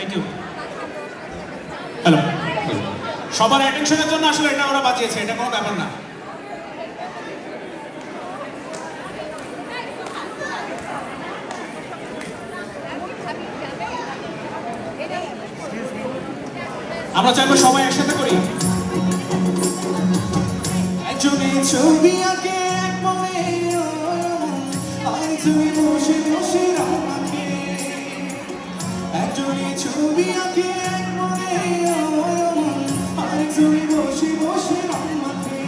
Thank you. Hello, সবার অ্যাটেনশনের জন্য আসলে এটা ওরা বাঁচিয়েছে, এটা কোনো ব্যাপার না। আমরা চাইবো সবাই একসাথে করি। একজনে ছবি আঁকে এক মনে, আর তুমি বসে বসে আমাকে। একজনে ছবি আঁকে এক মনে, আর তুমি বসে বসে আমাকে।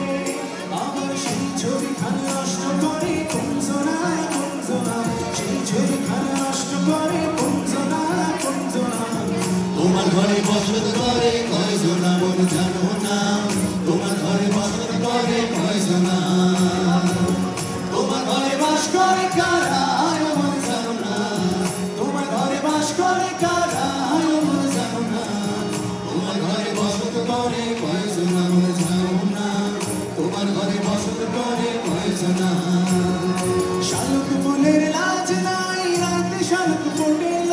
আমার সেই ছবিখানা নষ্ট করে কুঞ্জনা কুঞ্জনা, সেই ছবিখানা নষ্ট করে কুঞ্জনা কুঞ্জনা। তোমার ঘরে বসত করে কয়জনা মন জানো না, তোমার ঘরে বসত করে কয়জনা, তোমার ঘরে বাস করে কারা মন জানো না, তোমার ঘরে বাস করে কারা মন জানো না, তোমার ঘরে বসত করে কয়জনা মন জানো না, তোমার ঘরে বসত করে কয়জনা। শালুক ফুলের লাজ নাই, রাইতে শালুক ফোটেল,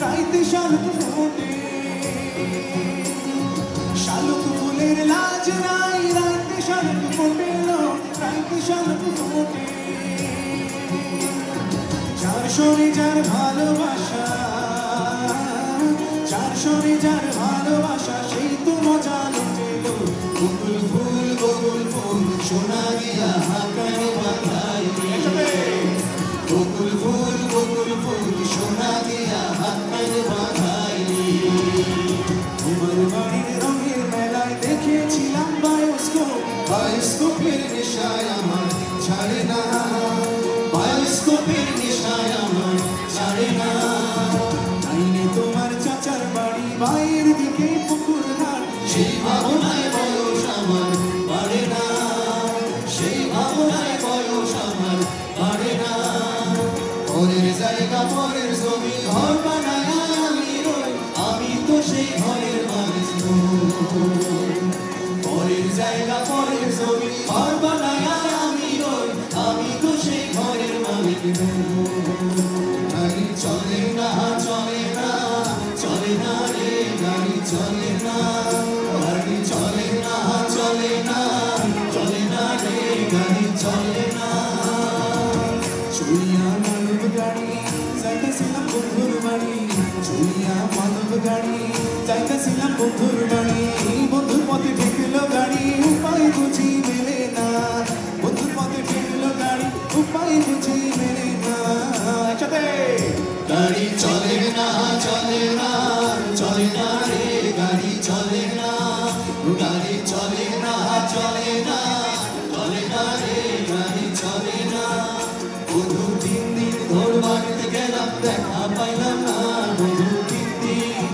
রাইতে শালুক ফোটে। শালুক ফুলের লাজ নাই, রাইতে শালুক ফোটেল, রাইতে শালুক ফোটে। যার শরীর যার ভালোবাসা, যার শরীর যার ভালোবাসা, সেই তো মজা লুটেল। বকুল ফুল সোনা দিয়া হাকারে বাঁধাই, বকুল ফুল সোনা দিয়া হাকারে বাঁধাই। তোমার বাড়ির রঙের মেলায় দেখেছিলাম বায়োস্কোপ, বায়োস্কোপের নেশায় আমার ছাড়ে না, বায়োস্কোপের নেশায় আমার ছাড়ে না। আইনে তোমার চাচার বাড়ি বাইরের দিকে পুকুর ঘাট, সেই ভাবনায় বয়স আমার বাড়ে না, সেই ভাবনায় বয়স আমার বাড়ে না। পরের জায়গা পরের জমি ঘর বানায় আমি রই, আমি তো সেই ঘরের মালিক নই। পরের জায়গা পরের জমি ঘর বানায় আমি রই, আমি তো সেই ঘরের মালিক নই। গাড়ি চলে না চলে না চলে না রে, গাড়ি চলে না, গাড়ি চলে না চলে না চলে না রে, গাড়ি চলে না। চুইয়া মানব গাড়ি যাইতেছিলাম বন্ধুর বাড়ি, চুইয়া মানব গাড়ি যাইতেছিলাম বন্ধুর বাড়ি। বন্ধুর পথে ঠেকলো গাড়ি, উপায় বুঝি মেলে না, বন্ধুর পথে ঠেকলো গাড়ি, উপায় বুঝি মেলে না। একসাথে গাড়ি চলে না চলে না চলে না রে, গাড়ি চলে না, গাড়ি চলে না চলে না চলে না রে, গাড়ি চলে না। বন্ধু 3 দিন ধর বাড়িতে গেলাম দেখা পাইলাম না, বন্ধু 3 দিন,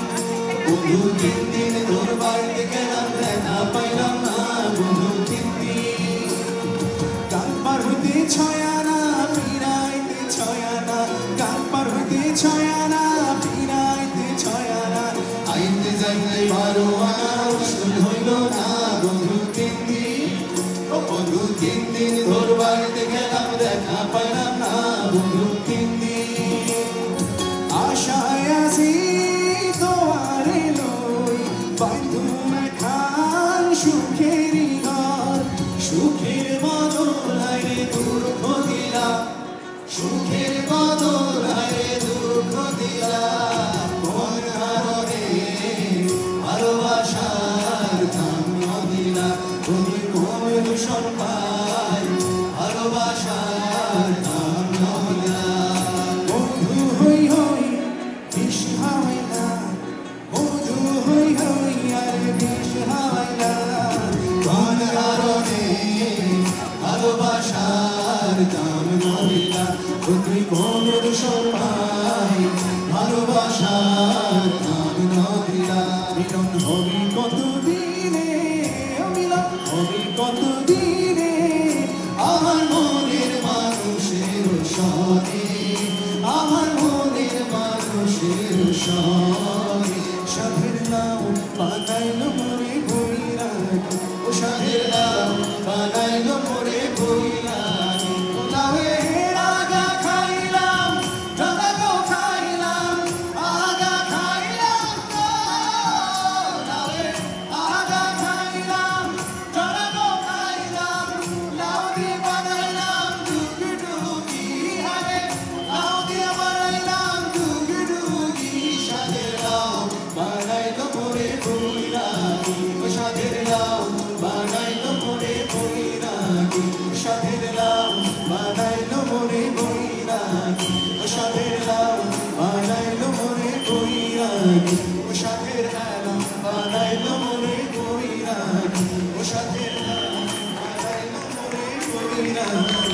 বন্ধু 3 দিন ধর বাড়িতে গেলাম দেখা পাইলাম না, বন্ধু 3 দিন। গান পার হইতে ছয়ানা ফিরাইতে ছয়ানা, গান পার হইতে ছয়ানা ফিরাইতে ছয়ানা। আইতে যাইতে 12 আনা ওষুধ হইল না, বন্ধু 3 দিন, ও বন্ধু 3 দিন ধর বাড়িতে গেলাম দেখা পাইলাম না, বন্ধু 3 দিন। আশায় আছি তোমারে লই, বন্ধু খান সুখেরই ঘর। সুখের বদলায় রে দুঃখ দিলা, সুখের বদলায় রে দুঃখ দিলা, কোন কারণে ভালোবাসার দাম দিলা, তুমি কোন দূষণ পাই ভালোবাসার দাম দিলা। বন্ধু হই হই বিষ হাওয়াই না, বন্ধু হই হই আর বিষ হাওয়াই না। কোন কারণে ভালোবাসার দাম দিলা, তুমি কোন দূষণ পাই ভালোবাসার দাম দিলা। মিলন হবে কত দিনে, মিলন হবে কত দিনে। আমার মনের মানুষের সনে, আমার মনের মানুষের সনে। সাধের নাম বানাইল মনে বইরাগ, ও সাধের নাম বানাইল মোরে বইলা, গোলাপে আগা খাইলাম, জগাগো খাইলাম, আগা খাইলাম, রাখি ও সাথের হেলা বানাইলো মনে করি রাখি ও সাথের হেলা বানাইলো মনে করি রাখি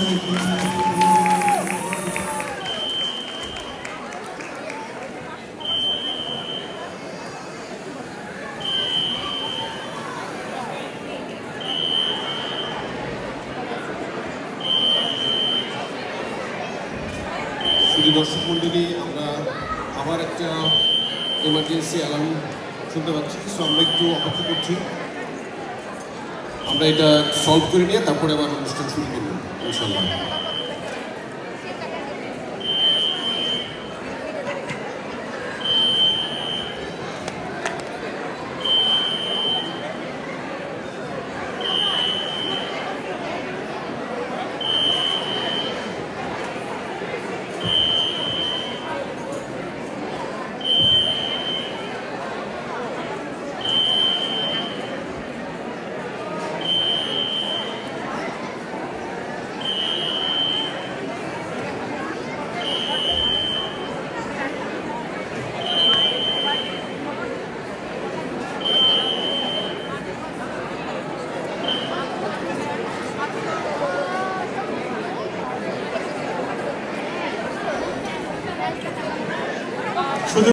দর্শক মন্ডলী, আমরা আবার একটা এমার্জেন্সি অ্যালার্ম শুনতে পাচ্ছি, সো আমরা একটু অপেক্ষা করছি। আমরা এটা সলভ করে নিয়ে তারপরে আবার অনুষ্ঠান শুরু করব ইনশাল্লাহ।